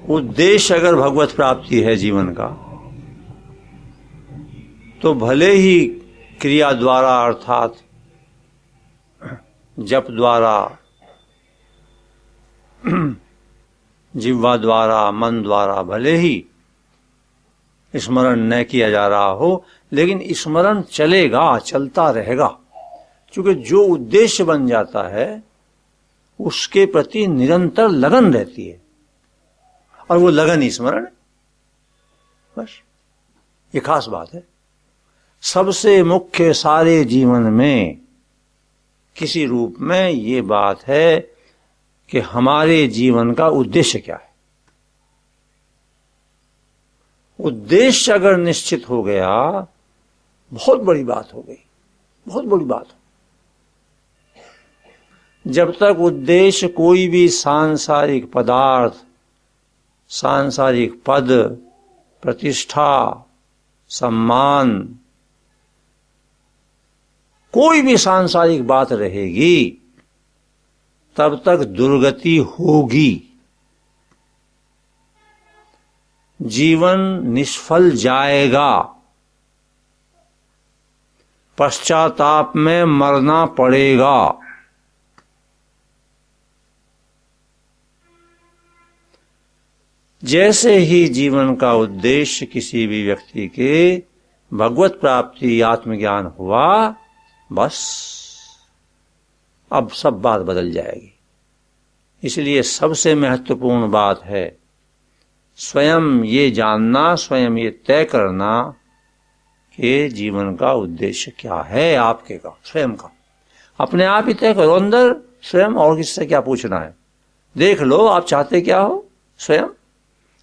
उद्देश्य अगर भगवत प्राप्ति है जीवन का, तो भले ही क्रिया द्वारा अर्थात जप द्वारा, जिह्वा द्वारा, मन द्वारा भले ही स्मरण न किया जा रहा हो, लेकिन स्मरण चलेगा, चलता रहेगा, क्योंकि जो उद्देश्य बन जाता है उसके प्रति निरंतर लगन रहती है, और वो लगन ही स्मरण है। बस ये खास बात है। सबसे मुख्य सारे जीवन में किसी रूप में ये बात है कि हमारे जीवन का उद्देश्य क्या है। उद्देश्य अगर निश्चित हो गया, बहुत बड़ी बात हो गई, बहुत बड़ी बात हो। जब तक उद्देश्य कोई भी सांसारिक पदार्थ, सांसारिक पद, प्रतिष्ठा, सम्मान, कोई भी सांसारिक बात रहेगी, तब तक दुर्गति होगी, जीवन निष्फल जाएगा, पश्चाताप में मरना पड़ेगा। जैसे ही जीवन का उद्देश्य किसी भी व्यक्ति के भगवत प्राप्ति, आत्मज्ञान हुआ, बस अब सब बात बदल जाएगी। इसलिए सबसे महत्वपूर्ण बात है स्वयं ये जानना, स्वयं ये तय करना कि जीवन का उद्देश्य क्या है, आपके का, स्वयं का। अपने आप ही तय करो अंदर स्वयं, और किससे क्या पूछना है। देख लो आप चाहते क्या हो स्वयं,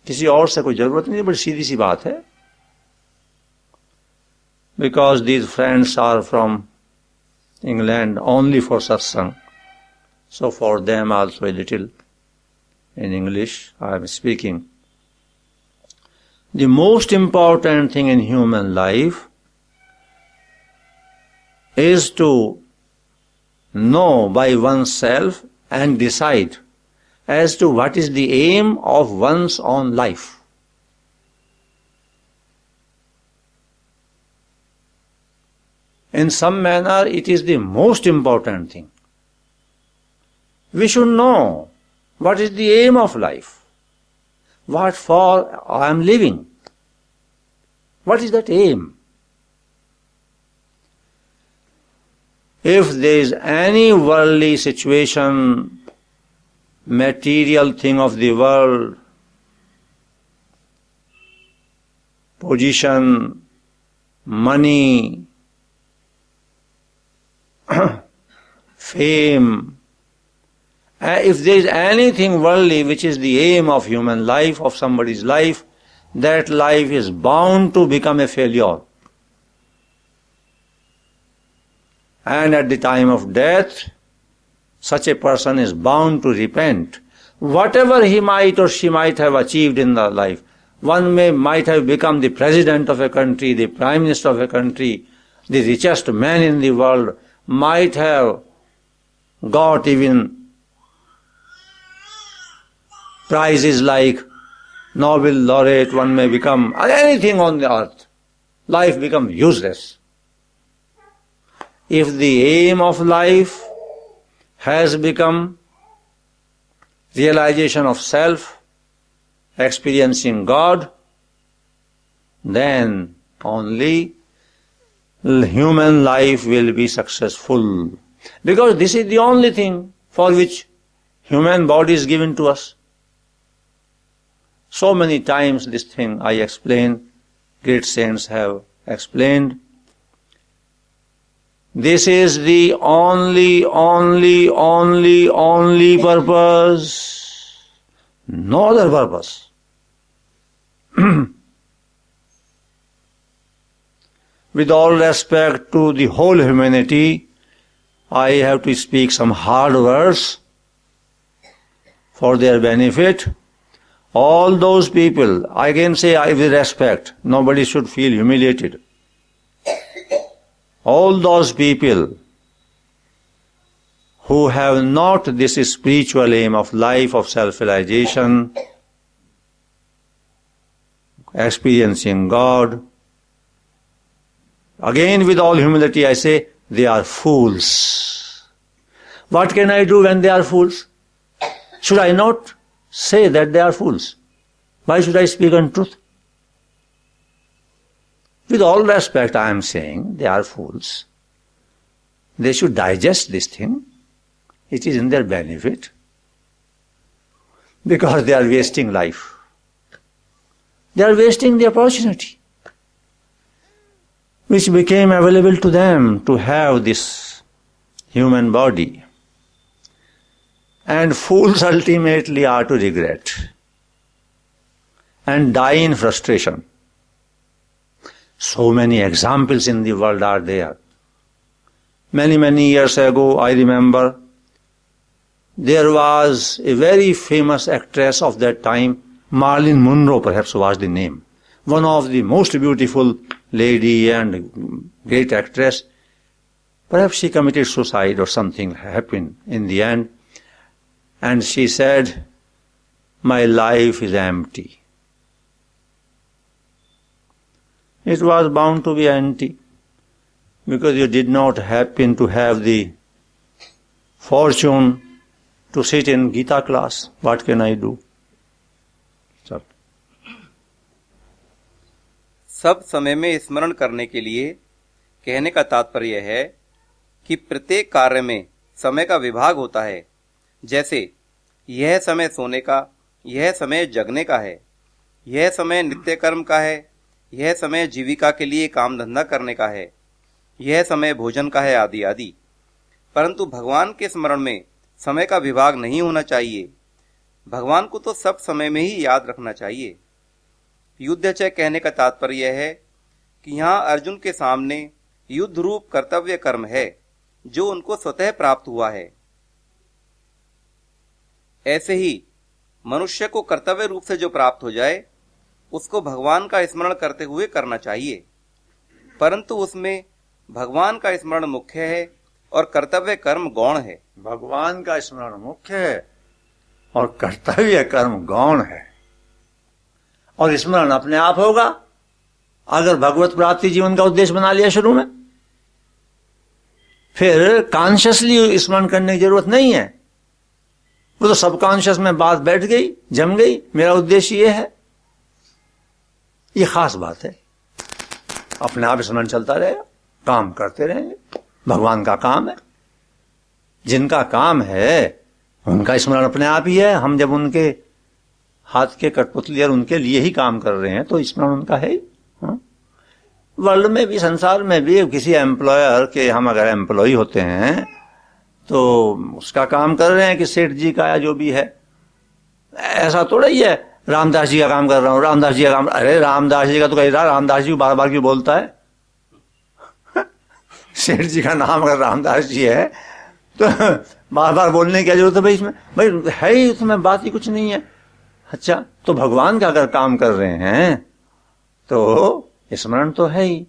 किसी और से कोई जरूरत नहीं। बड़ी सीधी सी बात है। Because these friends are from England only for satsang, so for them also a little in English I am speaking. The most important thing in human life is to know by oneself and decide as to what is the aim of one's own life. In some manner it is the most important thing. We should know what is the aim of life, what for I am living. What is that aim? If there is any worldly situation, material thing of the world, position, money, fame, if there is anything worldly which is the aim of human life, of somebody's life, that life is bound to become a failure. And at the time of death, such a person is bound to repent. Whatever he might or she might have achieved in the life, one might have become the president of a country, the prime minister of a country, the richest man in the world, might have got even prizes like Nobel laureate, one may become anything on the earth. Life becomes useless. If the aim of life has become realization of self, experiencing God, then only human life will be successful. Because this is the only thing for which human body is given to us. So many times this thing I explain, great saints have explained. This is the only purpose. No other purpose. With all respect to the whole humanity, I have to speak some hard words for their benefit. All those people, I can say with respect, nobody should feel humiliated. All those people who have not this spiritual aim of life, of self-realization, experiencing God. Again, with all humility, I say, they are fools. What can I do when they are fools? Should I not say that they are fools? Why should I speak untruth? With all respect, I am saying they are fools. They should digest this thing. It is in their benefit. Because they are wasting life. They are wasting the opportunity which became available to them to have this human body. And fools ultimately are to regret and die in frustration. So many examples in the world are there. Many years ago, I remember, there was a very famous actress of that time, Marilyn Monroe perhaps was the name. One of the most beautiful lady and great actress. Perhaps she committed suicide or something happened in the end. And she said, my life is empty. It was bound to be empty because you did not happen to have the fortune to sit in Gita class. What can I do? सब समय में स्मरण करने के लिए कहने का तात्पर्य है कि प्रत्येक कार्य में समय का विभाग होता है। जैसे यह समय सोने का, यह समय जगने का है, यह समय नित्य कर्म का है, यह समय जीविका के लिए काम धंधा करने का है, यह समय भोजन का है, आदि आदि। परंतु भगवान के स्मरण में समय का विभाग नहीं होना चाहिए। भगवान को तो सब समय में ही याद रखना चाहिए। युद्धचय कहने का तात्पर्य है कि यहाँ अर्जुन के सामने युद्ध रूप कर्तव्य कर्म है जो उनको स्वतः प्राप्त हुआ है। ऐसे ही मनुष्य को कर्तव्य रूप से जो प्राप्त हो जाए उसको भगवान का स्मरण करते हुए करना चाहिए, परंतु उसमें भगवान का स्मरण मुख्य है और कर्तव्य कर्म गौण है। भगवान का स्मरण मुख्य है और कर्तव्य कर्म गौण है। और स्मरण अपने आप होगा अगर भगवत प्राप्ति जीवन का उद्देश्य बना लिया शुरू में, फिर कॉन्शियसली स्मरण करने की जरूरत नहीं है। वो तो सबकॉन्शियस में बात बैठ गई, जम गई, मेरा उद्देश्य ये है। ये खास बात है। अपने आप स्मरण चलता रहेगा, काम करते रहेंगे। भगवान का काम है। जिनका काम है उनका स्मरण अपने आप ही है। हम जब उनके हाथ के कठपुतली और उनके लिए ही काम कर रहे हैं तो स्मरण उनका है ही। वर्ल्ड में भी, संसार में भी किसी एम्प्लॉयर के हम अगर एम्प्लॉय होते हैं तो उसका काम कर रहे हैं कि सेठ जी का या जो भी है। ऐसा थोड़ा ही है रामदास जी का काम कर रहा हूं, रामदास जी का काम। अरे रामदास जी का तो कह रहा, रामदास जी को बार बार क्यों बोलता है? सेठ जी का नाम अगर रामदास जी है तो बार बार बोलने की क्या जरूरत है भाई? इसमें भाई है ही, उसमें बात ही कुछ नहीं है। अच्छा, तो भगवान का अगर काम कर रहे हैं तो स्मरण तो है ही।